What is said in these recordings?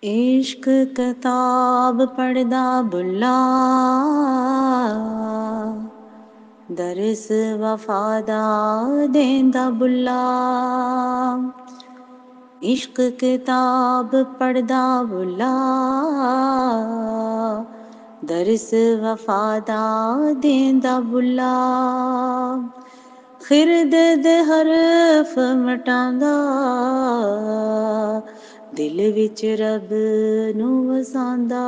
इश्क किताब पढ़दा बुल्ला, दरस वफादा देंदा बुल्ला। इश्क किताब पढ़दा बुल्ला, दरस वफादा देंदा बुल्ला। खिरद दे हरफ मटांदा, दिल विच रब नू वसांदा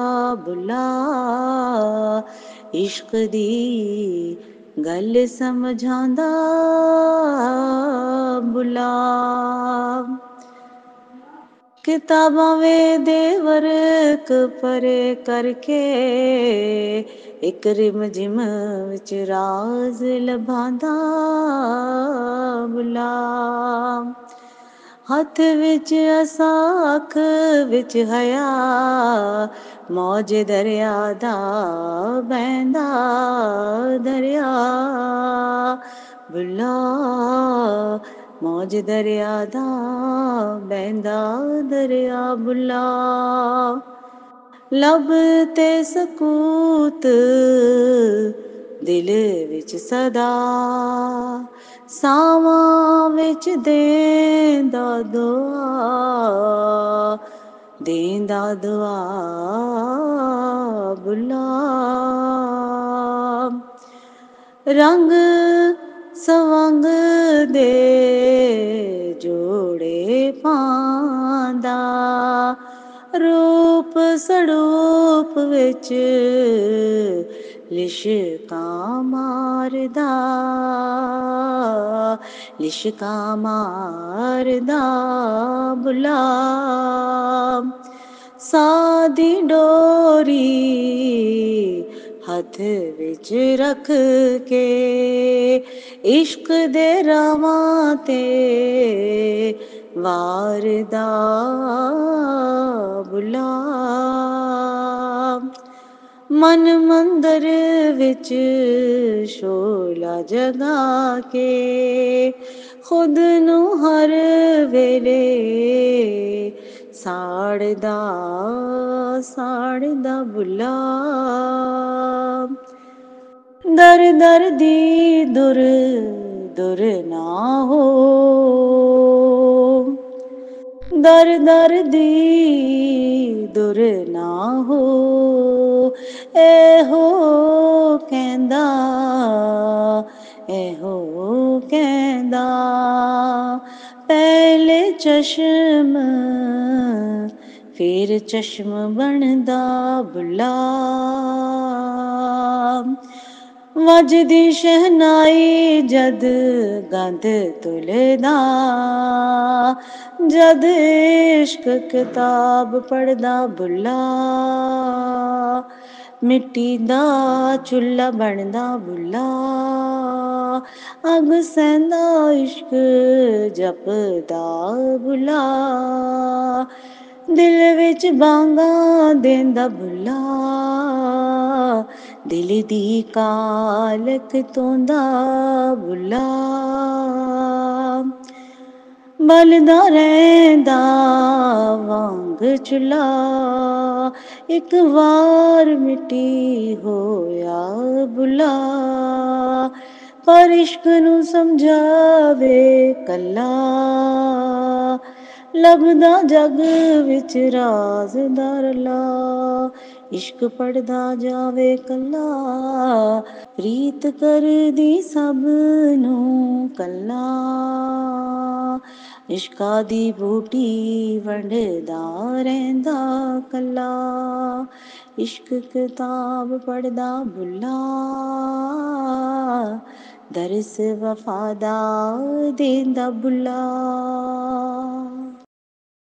बुल्ला। इश्क दी गल समझांदा बुल्ला। किताबां वेदे वर्क परे करके, एक रिम जिम विच राज लभांदा बुल्ला। हथ विच असा अख विच हया, मौज दरिया दा बहंदा दरिया बुल्ला। मौज दरिया दा बहंदा दरिया बुल्ला। लब ते सकूत दिल विच सदा, सावां विच देंदा दुआ, देंदा दुआ बुल्ला। रंग सवंग दे जोड़े पांदा, रूप सड़ूप विच लिशकां मारदा, लिशकां मारदा बुल्ला। सादी डोरी हथ विच रख के, इश्क दे रावां ते वारदा बुल्ला। मन मंदर विच शोला जगा के, खुद नू हर वेले साड़दा साड़दा बुल्ला। दर दर दी दुर दुर ना हो, दर दर दी दुर ना हो। एहो कहंदा, एहो कहंदा, पहले चश्म फिर चश्म बनदा बुल्ला। वजदी शहनाई जद गंध तुलदा, जद इश्क किताब पढ़दा बुल्ला। मिट्टी दा चुल्ला बनदा बुल्ला, अग सैंदा इश्क जपदा बुल्ला। दिल विच बांगां देंदा बुल्ला, दिल दी कालक तोंदा बुल्ला। बलदा रैंदा वांग चुल्हा, इक वार मिट्टी होया बुल्ला। पर इश्क नू समझावे कल्ला, लभदा जग विच राज दा रला। इश्क पढ़दा जावे कल्ला, रीत करदी सब नू कल्ला। इश्का दी बूटी वंडदा रैंदा कल्ला। इश्क किताब पढ़दा बुल्ला, दरस वफादा देंदा बुल्ला।